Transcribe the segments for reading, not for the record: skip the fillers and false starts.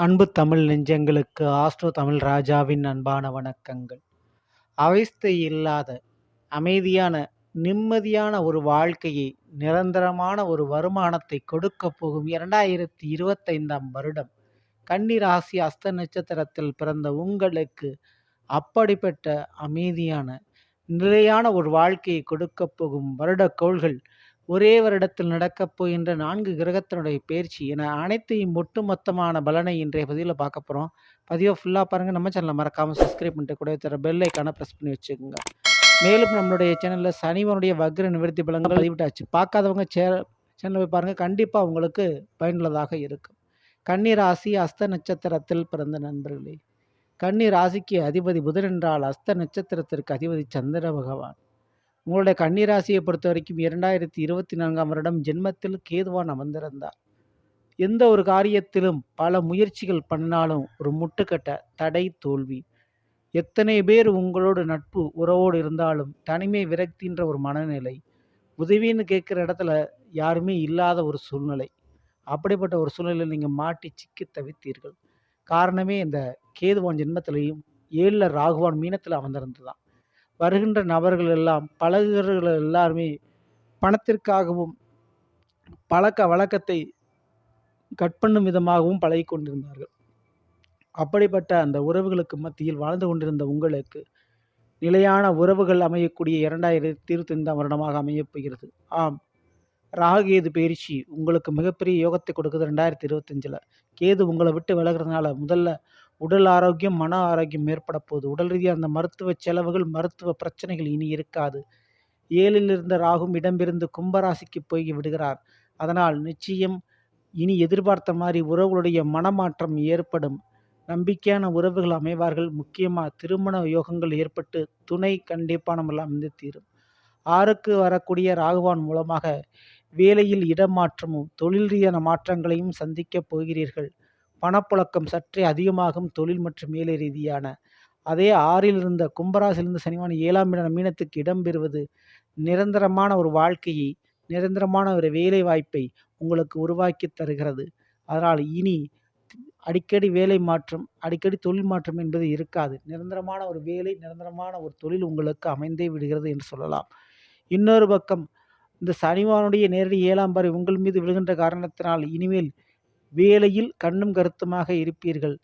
அன்பு தமிழ் நெஞ்சங்களுக்கு ஆஸ்ட்ரோ தமிழ் ராஜாவின் அன்பான வணக்கங்கள். அவஸ்தை இல்லாத அமைதியான நிம்மதியான ஒரு வாழ்க்கையை நிரந்தரமான ஒரு வருமானத்தை கொடுக்க போகும் 2025ஆம் வருடம் கன்னி ராசி அஸ்த நட்சத்திரத்தில் பிறந்த உங்களுக்கு அப்படிப்பட்ட அமைதியான நிலையான ஒரு வாழ்க்கையை கொடுக்க போகும் வருடக்கோள்கள் ஒரே வருடத்தில் நடக்கப் போகின்ற 4 கிரகத்தினுடைய பயிற்சி என அனைத்தையும் ஒட்டுமொத்தமான பலனை இன்றைய பதிவில் பார்க்க போகிறோம். பதிவை ஃபுல்லாக பாருங்கள். நம்ம சேனலை மறக்காமல் சப்ஸ்கிரைப் பண்ணிட்டு கூட தர பெல் ஐக்கானை ப்ரெஸ் பண்ணி வச்சுக்கோங்க. மேலும் நம்மளுடைய சேனலில் சனிவனுடைய வக்ர நிவர்த்தி பலன்கள் பதிவிட்டாச்சு. பார்க்காதவங்க சேனலை போய் பாருங்கள். கண்டிப்பாக உங்களுக்கு பயனுள்ளதாக இருக்கும். கன்னி ராசி அஸ்த நட்சத்திரத்தில் பிறந்த நண்பர்களே, கன்னி ராசிக்கு அதிபதி புதன் என்றால் அஸ்த நட்சத்திரத்திற்கு அதிபதி சந்திர பகவான். உங்களுடைய கன்னி ராசியை பொறுத்த வரைக்கும் 2024ஆம் வருடம் ஜென்மத்தில் கேதுவான் அமர்ந்திருந்தார். எந்த ஒரு காரியத்திலும் பல முயற்சிகள் பண்ணாலும் ஒரு முட்டுக்கட்டை, தடை, தோல்வி. எத்தனை பேர் உங்களோட நட்பு உறவோடு இருந்தாலும் தனிமை விரக்தின்ற ஒரு மனநிலை, உதவின்னு கேட்குற இடத்துல யாருமே இல்லாத ஒரு சூழ்நிலை. அப்படிப்பட்ட ஒரு சூழ்நிலையில் நீங்கள் மாட்டி சிக்கி தவித்தீர்கள். காரணமே இந்த கேதுவான் ஜென்மத்திலையும் 7ல் ராகுவான் மீனத்தில் அமர்ந்திருந்து தான். வருகின்ற நபர்கள் எல்லாம் பழகுகிறவர்கள் எல்லாருமே பணத்திற்காகவும் பழக்க வழக்கத்தை கட் பண்ணும் விதமாகவும் பழகி கொண்டிருந்தார்கள். அப்படிப்பட்ட அந்த உறவுகளுக்கு மத்தியில் வாழ்ந்து கொண்டிருந்த உங்களுக்கு நிலையான உறவுகள் அமையக்கூடிய 2025ஆம் வருடமாக அமையப் போகிறது. ஆம், ராகுகேது பயிற்சி உங்களுக்கு மிகப்பெரிய யோகத்தை கொடுக்குது. 2025ல் கேது உங்களை விட்டு விலகிறதுனால முதல்ல உடல் ஆரோக்கியம், மன ஆரோக்கியம் ஏற்பட போகுது. உடல் ரீதியாக அந்த மருத்துவ செலவுகள், மருத்துவ பிரச்சனைகள் இனி இருக்காது. 7ல் இருந்த ராகும் இடம்பெயர்ந்து கும்பராசிக்கு போய் விடுகிறார். அதனால் நிச்சயம் இனி எதிர்பார்த்த மாதிரி உறவுகளுடைய மனமாற்றம் ஏற்படும். நம்பிக்கையான உறவுகள் அமைவார்கள். முக்கியமாக திருமண யோகங்கள் ஏற்பட்டு துணை கண்டிப்பாக நம்மள அமைந்து தீரும். 6க்கு வரக்கூடிய ராகுவான் மூலமாக வேலையில் இடமாற்றமும் தொழில் ரீதியான மாற்றங்களையும் சந்திக்கப் போகிறீர்கள். பணப்புழக்கம் சற்றே அதிகமாகும். தொழில் மற்றும் வேலை ரீதியான அதே 6ல் இருந்த கும்பராசிலிருந்து சனிவான் 7ஆம் இடம் மீனத்துக்கு இடம்பெறுவது நிரந்தரமான ஒரு வாழ்க்கையை, நிரந்தரமான ஒரு வேலை வாய்ப்பை உங்களுக்கு உருவாக்கி தருகிறது. அதனால் இனி அடிக்கடி வேலை மாற்றம், அடிக்கடி தொழில் மாற்றம் என்பது இருக்காது. நிரந்தரமான ஒரு வேலை, நிரந்தரமான ஒரு தொழில் உங்களுக்கு அமைந்தே விடுகிறது என்று சொல்லலாம். இன்னொரு பக்கம் இந்த சனிவானுடைய நேரடி 7ஆம் பார்வை உங்கள் மீது விழுகின்ற காரணத்தினால் இனிமேல் வேலையில் கண்ணும் கருத்துமாக இருப்பீர்கள்.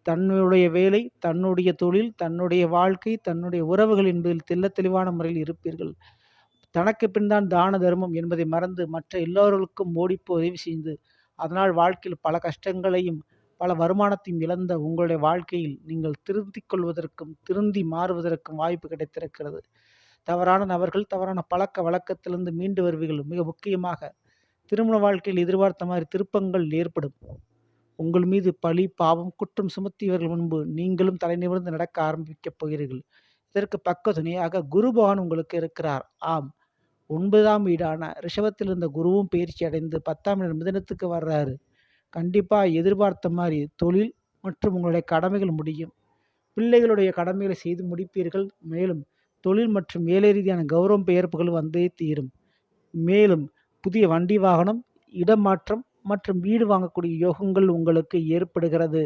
தன்னுடைய வேலை, தன்னுடைய தொழில், தன்னுடைய வாழ்க்கை, தன்னுடைய உறவுகள் என்பதில் தெள்ளத்தெளிவான முறையில் இருப்பீர்கள். தனக்கு பின் தான் தான தர்மம் என்பதை மறந்து மற்ற எல்லோர்களுக்கும் ஓடிப்போ உதவி செய்து அதனால் வாழ்க்கையில் பல கஷ்டங்களையும் பல வருமானத்தையும் இழந்த உங்களுடைய வாழ்க்கையில் நீங்கள் திருத்திக் கொள்வதற்கும் திருந்தி மாறுவதற்கும் வாய்ப்பு கிடைத்திருக்கிறது. தவறான நபர்கள், தவறான பழக்க வழக்கத்திலிருந்து மீண்டு வருவீர்கள். மிக முக்கியமாக திருமண வாழ்க்கையில் எதிர்பார்த்த மாதிரி திருப்பங்கள் ஏற்படும். உங்கள் மீது பழி, பாவம், குற்றம் சுமத்தியவர்கள் முன்பு நீங்களும் தலை நிமிர்ந்து நடக்க ஆரம்பிக்கப் போகிறீர்கள். இதற்கு பக்க துணையாக குரு பகவான் உங்களுக்கு இருக்கிறார். ஆம், 9ஆம் வீடான ரிஷபத்தில் இருந்த குருவும் பயிற்சி அடைந்து 10ஆம் இடம் மிதனத்துக்கு வர்றாரு. கண்டிப்பாக எதிர்பார்த்த மாதிரி தொழில் மற்றும் உங்களுடைய கடமைகள் முடியும். பிள்ளைகளுடைய கடமைகளை செய்து முடிப்பீர்கள். மேலும் தொழில் மற்றும் வேலை ரீதியான கௌரவம் பெயர்ப்புகள் வந்தே தீரும். மேலும் புதிய வண்டி வாகனம், இடமாற்றம் மற்றும் வீடு வாங்கக்கூடிய யோகங்கள் உங்களுக்கு ஏற்படுகிறது.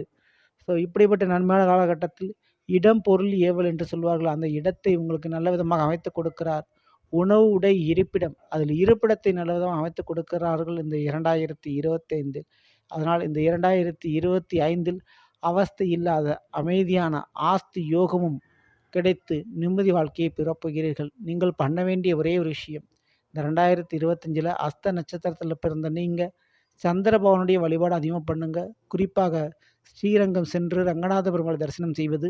ஸோ இப்படிப்பட்ட நன்மையான காலகட்டத்தில் இடம், பொருள், ஏவல் என்று சொல்வார்கள். அந்த இடத்தை உங்களுக்கு நல்ல விதமாக அமைத்து கொடுக்கிறார். உணவு, உடை, இருப்பிடம், அதில் இருப்பிடத்தை நல்ல விதமாக அமைத்து கொடுக்கிறார்கள் இந்த 2025. அதனால் இந்த 2025இல் அவஸ்தை இல்லாத அமைதியான ஆஸ்தி யோகமும் கிடைத்து நிம்மதி வாழ்க்கையை பெறப்போகிறீர்கள். நீங்கள் பண்ண வேண்டிய ஒரே ஒரு விஷயம், இந்த 2025இல் அஸ்த நட்சத்திரத்தில் பிறந்த நீங்கள் சந்திரபவனுடைய வழிபாடு அதிகமாக பண்ணுங்க. குறிப்பாக ஸ்ரீரங்கம் சென்று ரங்கநாத பெருமாளை தரிசனம் செய்வது,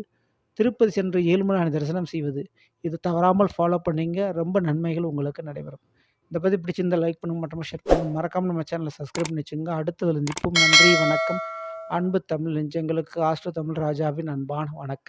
திருப்பதி சென்று ஏழுமலையானை தரிசனம் செய்வது, இது தவறாமல் ஃபாலோ பண்ணிங்க. ரொம்ப நன்மைகள் உங்களுக்கு நடைபெறும். இந்த பதிவு பிடிச்சிருந்தால் லைக் பண்ணுங்கள், மற்றும் ஷேர் பண்ணுங்கள். மறக்காமல் நம்ம சேனலை சப்ஸ்கிரைப் பண்ணி வச்சுங்க. அடுத்ததில் நிற்போம். நன்றி, வணக்கம். அன்பு தமிழ் நெஞ்சங்களுக்கு ஆஸ்ட்ரோ தமிழ் ராஜாவின் அன்பான வணக்கம்.